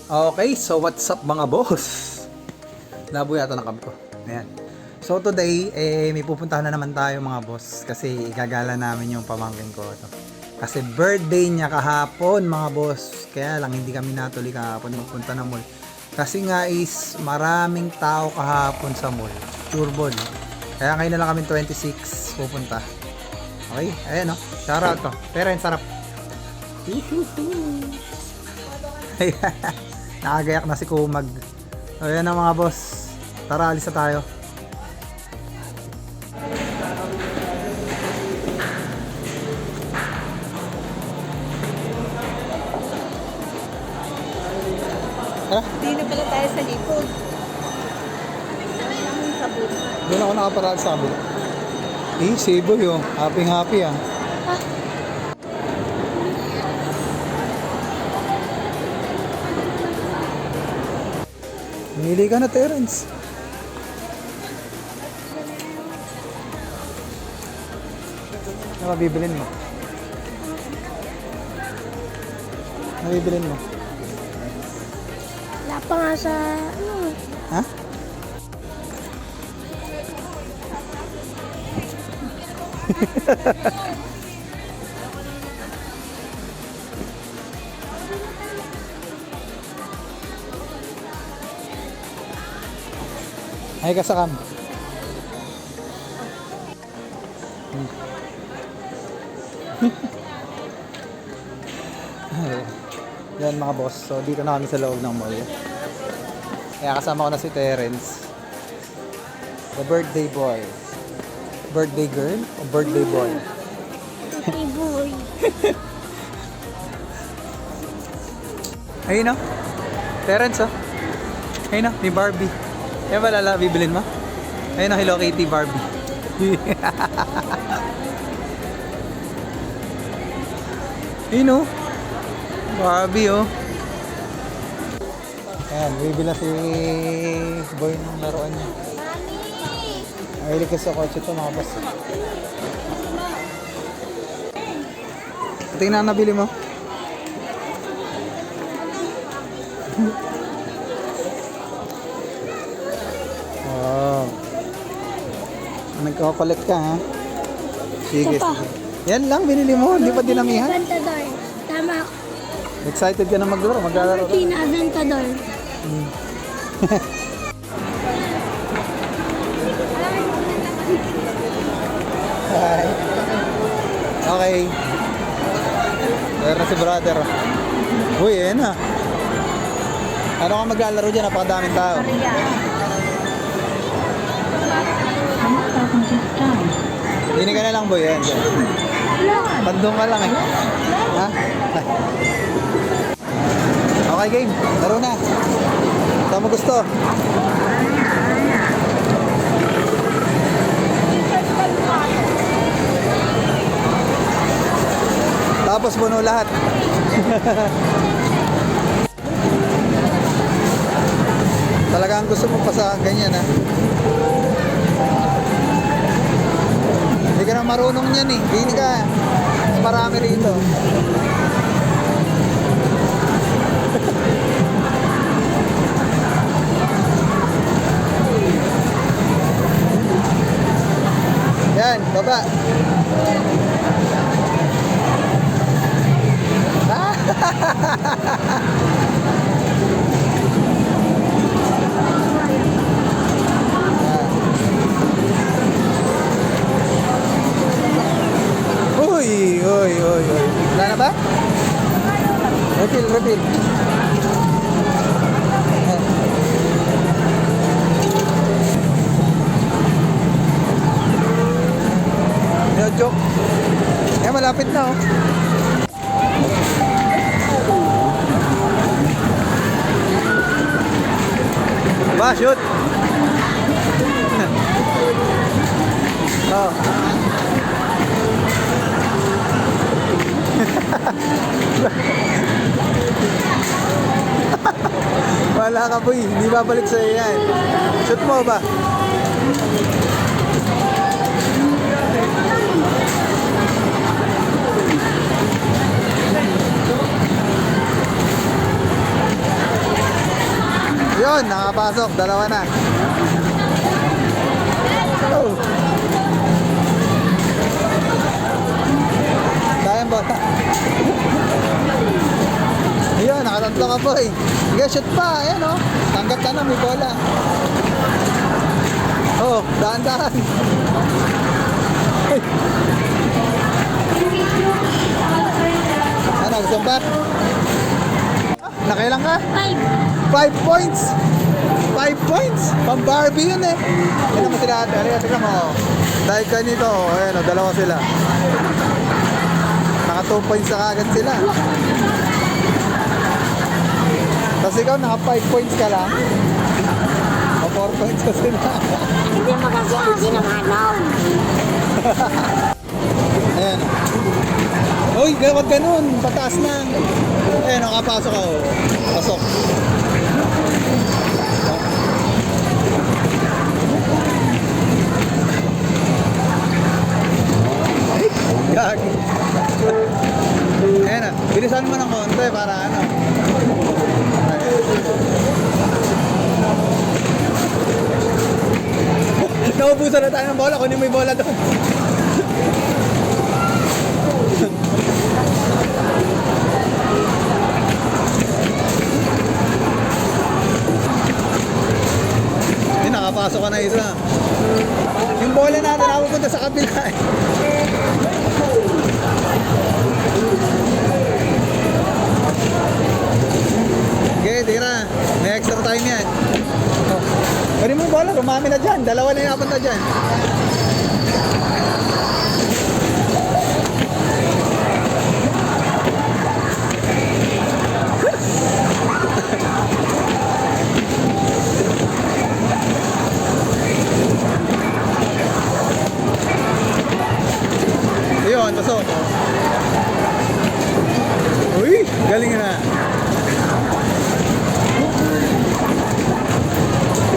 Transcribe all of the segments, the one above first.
Okay, so what's up mga boss? Labo yata ng cam ko. Ayan. So today, may pupuntahan na naman tayo mga boss. Kasi igagala namin yung pamangkin ko. Kasi birthday niya kahapon mga boss. Kaya lang hindi kami natuloy kahapon magpunta ng mall. Kasi nga is maraming tao kahapon sa mall. Turbol. Kaya ngayon na lang kami 26 pupunta. Okay, ayan o. Shoutout to. Pero yung sarap. Nakagayak na si Kumag. Ayan na mga boss. Tara, alis na tayo. Hindi na pala tayo sa likod. Doon ako nakaparaan sa kabila. Cebu yung happy ah. Pumili ka na, Terence. Ano mabibilin mo? Mabibilin mo? Wala pa nga sa ano. Ha? Ay ka sa cam. Yan mga boss. So dito na kami sa loob ng mall. Kaya kasama ko na si Terence. The birthday boy. Birthday girl o birthday boy? Birthday boy. Ayun o. Terence o. Ayun o, ni Barbie. Yan ba lala, bibilin mo? Ayun o, Hello Kitty Barbie. Ayun o. Barbie o. Ayan, bibila si boy ng laruan niya. Mahilig ka sa kotse ito mga boss. Tingnan na nabili mo. Oh. Nagko-collect ka ha? Sige, sige. Yan lang binili mo, hindi pa dinamihan. Aventador. Tama ako. Excited ka na maglalaro, maglalaro ka. Aventador. Hi. Okay. Meron na si brother. Uy, yan na. Ano ka maglalaro dyan? Napakadaming tao. Hindi ka na lang boy. Yan, dyan. Tandong ka lang eh. Ha? Okay game. Laro na. Saan mo gusto? Tapos puno lahat. Talagang gusto mo pa sa ganyan ha. Hindi ka na marunong yan eh. Hindi ka. Marami rito. Yan, baba. Uy. Wala na ba? Refill. No joke. Eh, malapit na oh. Ba, shoot. Oh. Wala ka boy, hindi babalik sa'yo yan. Shoot mo ba? Yun, nakapasok. Dalawa na. Oh. Sayang bola. Ayun, nakatatlo ka po eh. Sige, shoot pa. Ayan o. Tanggap ka na, may bola. Oh, dahan-dahan. Ay. Ano, gusto mo ba? Nakailang ka? 5 points! 5 points! Pang Barbie yun eh. Tignan mo sila ate. Alika, tignan mo. Dahil kanito, ayan o, dalawa sila. Naka 2 points na kagad sila. Tapos ikaw, naka 5 points ka lang. O 4 points ka sila. Hindi magagawa naman noon. Ayan. Uy, wag ganun. Pataas na. Ayan, nakapasok ako. Pasok. Gag. Ayan na. Bilisan mo ng konti para ano. Naubusan na tayo ng bola. Kunin mo yung bola doon. Hindi, nakapasok ka na isa. Yung bola natin, napupunta sa kabila eh. Okay, tira. May extra time yan. Oh. Pwede mo yung bola, rumami na dyan. Dalawa na yung napunta dyan. Ayun, pasok. Uy, galing na.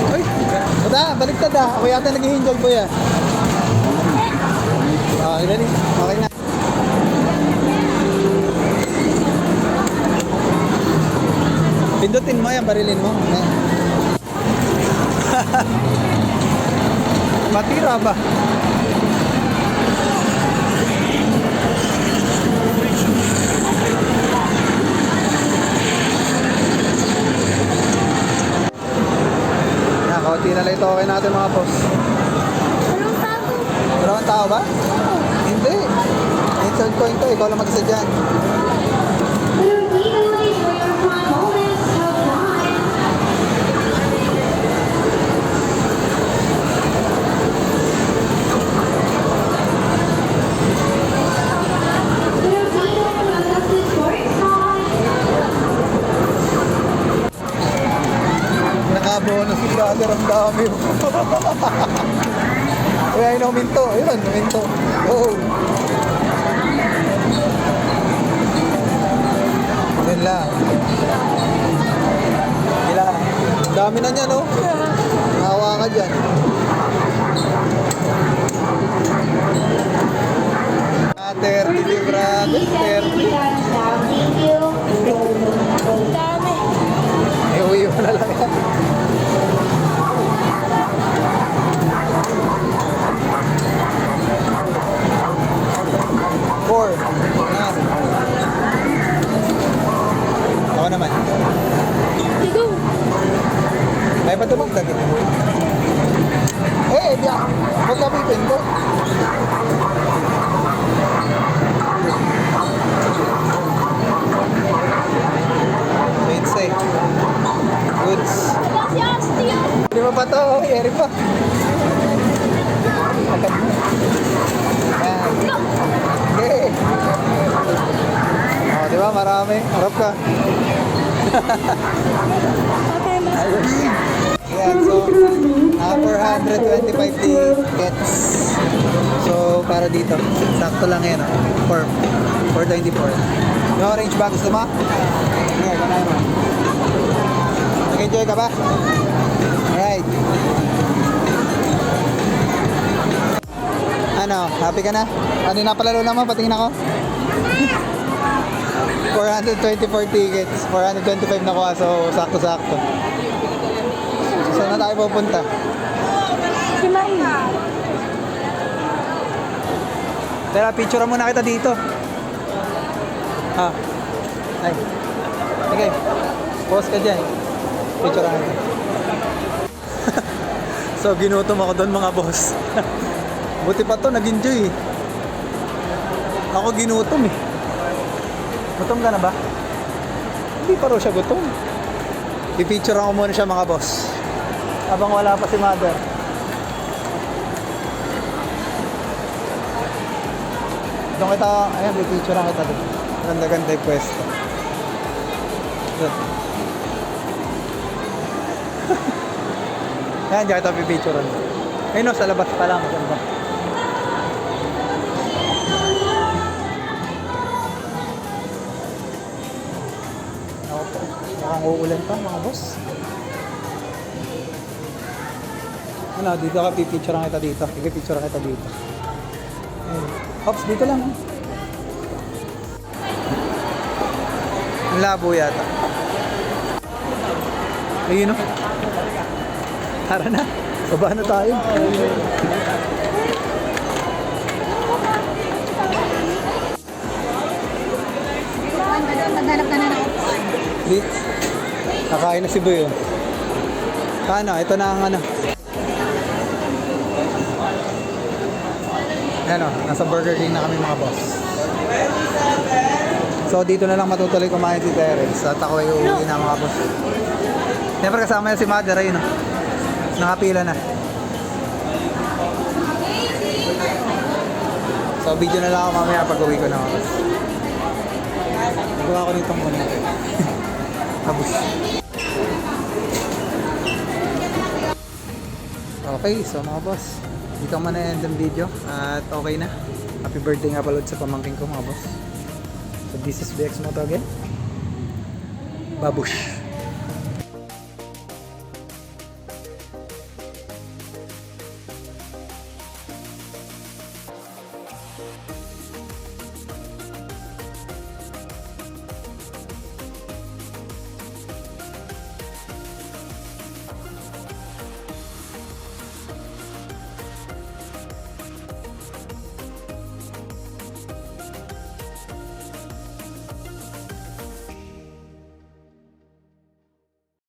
Uy, baliktad ah. Ako yata nag-hinjog po yan. Ready? Okay na. Pindutin mo yan, barilin mo. Matira ba? Kaunti na lang ito okay natin mga boss. Anong tao? Dalawang tao ba? Hindi. Insert coin to. Ikaw lang mag-isa dyan. Bonus yung brother, ang dami. Uy, ayun, uminto. Ayun, uminto. Oh. Yun lang. Ilan? Dami na niya, no? Nahawa ka dyan. Ah, 30 di brother. 30. Dami. Eh, uwi mo na lang yan. Ako naman. Ikaw. May pa tumagdag eh. Eh, diya. Huwag ka pipin ko. Wednesday. Goods. Si Asti. Hindi mo pa to. Eri pa. Yan. Okay. Oh, di ba? Marami. Harap ka. Okay, mas. Ayos. Yan, so, 425 tickets. So, para dito. Sakto lang yan, 424. Yung orange ba? Gusto mo? Here, ganahin mo. Nag-enjoy ka ba? Alright. Ano, happy ka na? Ano yung napalaro naman? Patingin ako. 424 tickets. 425 nakuha, so sakto-sakto. Saan na tayo pupunta? Si Maria. Tara, picture muna kita dito. Ay. Okay. Pause ka dyan. Picture kita. So, ginutom ako doon mga boss. Buti pa to, nag-enjoy eh. Ako ginutom eh. Gutom ka na ba? Hindi pa raw siya gutom. I-picture ako muna siya mga boss. Habang wala pa si mother. Doon kita, ayan, i-picture kita doon. Ganda-ganda yung pwesto. Doon. Ayan, dyan kita pipicturean. Ayun no, sa labas pa lang. Ganda. Ako po. Mukhang uulan pa mga boss. Ano, dito ka pipicturean kita dito. Pipicturean kita dito. Ayun. Hops, dito lang. Ang labo yata. Ayun no. Tara na. Baba na tayo. Maghanap ka na ng upuan. Di. Kakain na si Boy. Oh. Ano, ito na ang ano. Ano, nasa Burger King na kami mga boss. So dito na lang matutuloy kumain si Terence at ako ay uuwi na mga boss. Siyempre kasama yan si Mother, ayun oh. Nakapila na. So video na lang ako mamaya pag uwi ko na ako. Nagawa ko nitong muna. Kabus. Okay, so mga boss, dito man na-end ang video at okay na. Happy birthday nga pala sa pamangkin ko mga boss. So this is BX Moto again. Babush.